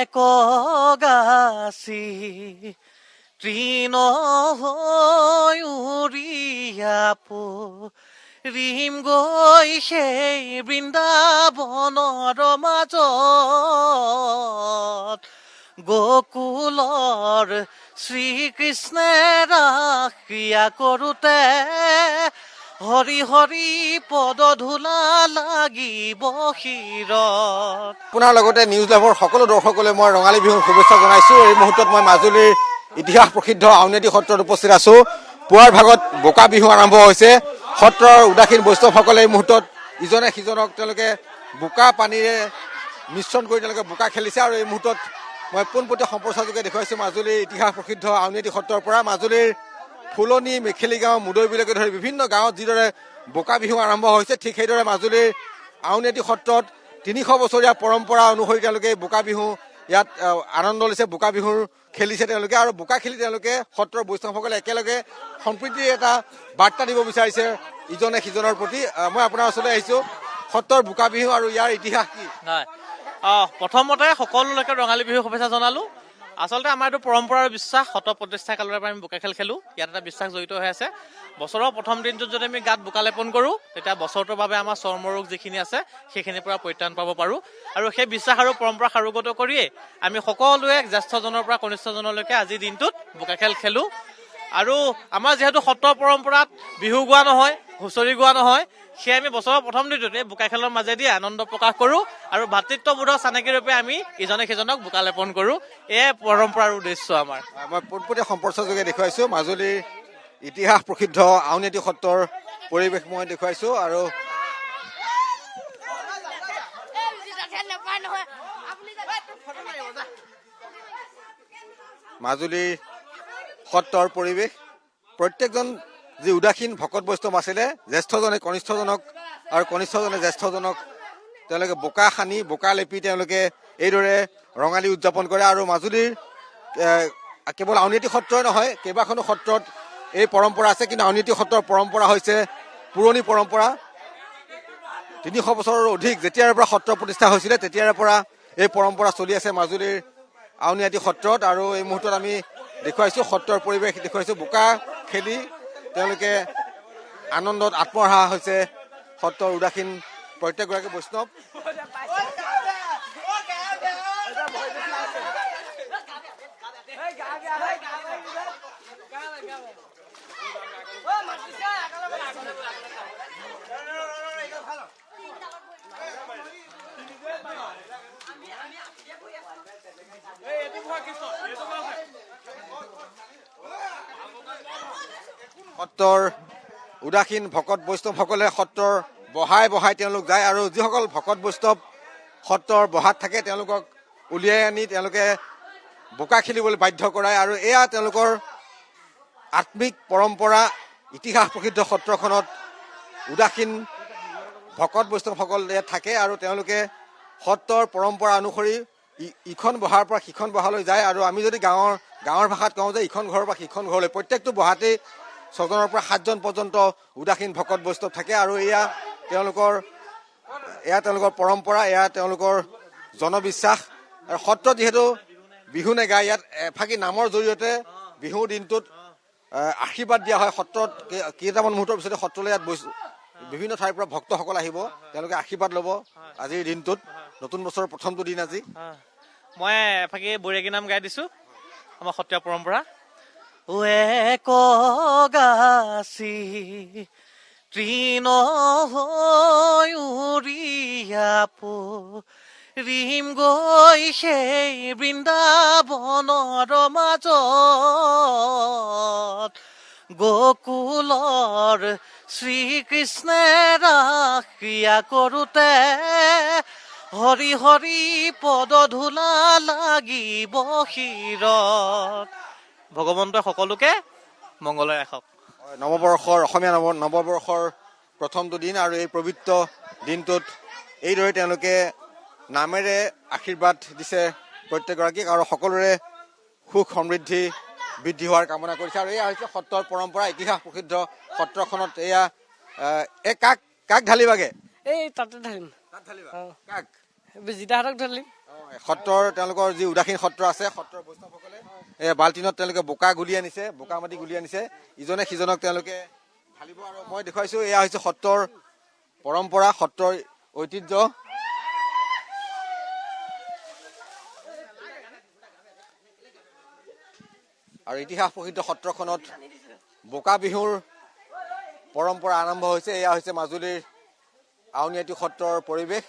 একগাছি তৃণ হৈ উৰিয়াপ ৰিম গৈ সেই বৃন্দাবনৰ মাজত গোকুলৰ শ্ৰীকৃষ্ণে ৰাস ক্ৰিয়া কৰোঁতে হৰি হৰি পদ ধূলা লাগিব শিৰত। আপোনাৰ লগতে নিউজ লাইভৰ সকলো দৰ্শকলৈ মই ৰঙালী বিহুৰ শুভেচ্ছা জনাইছোঁ। এই মুহূৰ্তত মই মাজুলীৰ ইতিহাস প্ৰসিদ্ধ আউনীআটী সত্ৰত উপস্থিত আছোঁ। পুৱাৰ ভাগত বোকা বিহু আৰম্ভ হৈছে। সত্ৰৰ উদাসীন বৈষ্ণৱসকলে এই মুহূৰ্তত ইজনে সিজনক তেওঁলোকে বোকা পানীৰে মিশ্ৰণ কৰি তেওঁলোকে বোকা খেলিছে। আৰু এই মুহূৰ্তত মই পোনপটীয়া সম্প্ৰচাৰযোগে দেখুৱাইছোঁ মাজুলীৰ ইতিহাস প্ৰসিদ্ধ আউনীআটী সত্ৰৰ পৰা। মাজুলীৰ ফুলনি, মেখেলি গাঁও, মুদৈবিলকে ধৰি বিভিন্ন গাঁৱত যিদৰে বোকা বিহু আৰম্ভ হৈছে, ঠিক সেইদৰে মাজুলীৰ আউনীআটী সত্ৰত ৩০০ বছৰীয়া পৰম্পৰা অনুসৰি তেওঁলোকে বোকা বিহু ইয়াত আনন্দ লৈছে, বোকা বিহুৰ খেলিছে তেওঁলোকে। আৰু বোকা খেলি তেওঁলোকে সত্ৰৰ বৈষ্ণৱসকলে একেলগে সম্প্ৰীতিৰ এটা বাৰ্তা দিব বিচাৰিছে ইজনে সিজনৰ প্ৰতি। মই আপোনাৰ ওচৰলৈ আহিছোঁ। সত্ৰৰ বোকা বিহু আৰু ইয়াৰ ইতিহাস কি? প্ৰথমতে সকলোলৈকে ৰঙালী বিহুৰ শুভেচ্ছা জনালোঁ। আচলতে আমাৰ এইটো পৰম্পৰা আৰু বিশ্বাস, সত্ৰ প্ৰতিষ্ঠা কালৰ পৰা আমি বোকা খেল খেলোঁ। ইয়াত এটা বিশ্বাস জড়িত হৈ আছে। বছৰৰ প্ৰথম দিনটোত যদি আমি গাত বোকা লেপন কৰোঁ, তেতিয়া বছৰটোৰ বাবে আমাৰ চৰ্মৰোগ যিখিনি আছে সেইখিনিৰ পৰা পৰিত্ৰাণ পাব পাৰোঁ। আৰু সেই বিশ্বাস আৰু পৰম্পৰা সাৰোগত কৰিয়েই আমি সকলোৱে জ্যেষ্ঠজনৰ পৰা কনিষ্ঠজনলৈকে আজিৰ দিনটোত বোকা খেল খেলোঁ। আৰু আমাৰ যিহেতু সত্ৰৰ পৰম্পৰাত বিহু গোৱা নহয়, হুঁচৰি গোৱা নহয়, সেয়ে আমি বছৰৰ প্ৰথম দিনটোত এই বোকা খেলৰ মাজেদি আনন্দ প্ৰকাশ কৰোঁ আৰু ভাতৃত্ববোধৰ চানেকি ৰূপে আমি ইজনে সিজনক বোকা লেপন কৰোঁ। এয়াই পৰম্পৰাৰ উদ্দেশ্য আমাৰ। মই পোনপটীয়া সম্প্ৰচাৰযোগে দেখুৱাইছোঁ মাজুলীৰ ইতিহাস প্ৰসিদ্ধ আউনীআটী সত্ৰৰ পৰিৱেশ মই দেখুৱাইছোঁ। আৰু মাজুলীৰ সত্ৰৰ পৰিৱেশ, প্ৰত্যেকজন যি উদাসীন ভকত বৈষ্ণৱ আছিলে, জ্যেষ্ঠজনে কনিষ্ঠজনক আৰু কনিষ্ঠজনে জ্যেষ্ঠজনক তেওঁলোকে বোকা সানি বোকা লেপি তেওঁলোকে এইদৰে ৰঙালী উদযাপন কৰে। আৰু মাজুলীৰ কেৱল আউনীআটী সত্ৰই নহয়, কেইবাখনো সত্ৰত এই পৰম্পৰা আছে, কিন্তু আউনীআটী সত্ৰৰ পৰম্পৰা হৈছে পুৰণি পৰম্পৰা। ৩০০ বছৰৰ অধিক যেতিয়াৰ পৰা সত্ৰ প্ৰতিষ্ঠা হৈছিলে তেতিয়াৰ পৰা এই পৰম্পৰা চলি আছে মাজুলীৰ আউনীআটী সত্ৰত। আৰু এই মুহূৰ্তত আমি দেখুৱাইছোঁ সত্ৰৰ পৰিৱেশ দেখুৱাইছোঁ। বোকা খেলি তেওঁলোকে আনন্দত আত্মহাৰা হৈছে সত্ৰৰ উদাসীন প্ৰত্যেকগৰাকী বৈষ্ণৱ। সত্ৰৰ উদাসীন ভকত বৈষ্ণৱসকলে সত্ৰৰ বহাই বহাই তেওঁলোক যায়। আৰু যিসকল ভকত বৈষ্ণৱ সত্ৰৰ বহাত থাকে তেওঁলোকক উলিয়াই আনি তেওঁলোকে বোকা খেলিবলৈ বাধ্য কৰায়। আৰু এয়া তেওঁলোকৰ আত্মিক পৰম্পৰা। ইতিহাস প্ৰসিদ্ধ সত্ৰখনত উদাসীন ভকত বৈষ্ণৱসকল ইয়াত থাকে আৰু তেওঁলোকে সত্ৰৰ পৰম্পৰা অনুসৰি ইখন বহাৰ পৰা সিখন বহালৈ যায়। আৰু আমি যদি গাঁৱৰ ভাষাত কওঁ যে ইখন ঘৰৰ পৰা সিখন ঘৰলৈ, প্ৰত্যেকটো বহাতেই 6জনৰ পৰা 7জন পৰ্যন্ত উদাসীন ভকত বৈষ্ণৱ থাকে। আৰু এয়া তেওঁলোকৰ পৰম্পৰা, এয়া তেওঁলোকৰ জনবিশ্বাস। আৰু সত্ৰত যিহেতু বিহু নেগায়, ইয়াত এফাকি নামৰ জৰিয়তে বিহুৰ দিনটোত আশীৰ্বাদ দিয়া হয়। সত্ৰত কেইটামান মুহূৰ্তৰ পিছতে সত্ৰলৈ ইয়াত বিভিন্ন ঠাইৰ পৰা ভক্তসকল আহিব, তেওঁলোকে আশীৰ্বাদ ল'ব আজিৰ দিনটোত। নতুন বছৰৰ প্ৰথমটো দিন আজি। মই এফাকি বৈৰাগী নাম গাই দিছোঁ, আমাৰ সত্ৰীয়া পৰম্পৰা। একগাছি তৃণ হৈ উৰিয়াপ ৰিম গৈ সেই বৃন্দাবনৰ মাজত গোকুলৰ শ্ৰীকৃষ্ণে ৰাস ক্ৰিয়া কৰোঁতে হৰি হৰি পদ ধূলা লাগিব শিৰত। ভগৱন্তই সকলোকে মংগলে ৰাখক। নৱবৰ্ষৰ অসমীয়া নৱবৰ্ষৰ প্ৰথমটো দিন আৰু এই পবিত্ৰ দিনটোত এইদৰে তেওঁলোকে নামেৰে আশীৰ্বাদ দিছে প্ৰত্যেকগৰাকীক আৰু সকলোৰে সুখ সমৃদ্ধি বৃদ্ধি হোৱাৰ কামনা কৰিছে। আৰু এয়া হৈছে সত্ৰৰ পৰম্পৰা, ইতিহাস প্ৰসিদ্ধ সত্ৰখনত। এয়া কাক ঢালিবাগে? এই তাতে ঢালিম। কাক? জিতাহঁতক ঢালিম। সত্ৰৰ তেওঁলোকৰ যি উদাসীন সত্ৰ আছে সত্ৰৰ বৈষ্ণৱসকলে বাল্টিনত তেওঁলোকে বোকা গুলি আনিছে, বোকা মাটি গুলি আনিছে, ইজনে সিজনক তেওঁলোকে ঢালিব। আৰু মই দেখুৱাইছো এয়া হৈছে সত্ৰৰ পৰম্পৰা, সত্ৰৰ ঐতিহ্য। আৰু ইতিহাস প্ৰসিদ্ধ সত্ৰখনত বোকা বিহুৰ পৰম্পৰা আৰম্ভ হৈছে। এয়া হৈছে মাজুলীৰ আউনীআটী সত্ৰৰ পৰিৱেশ।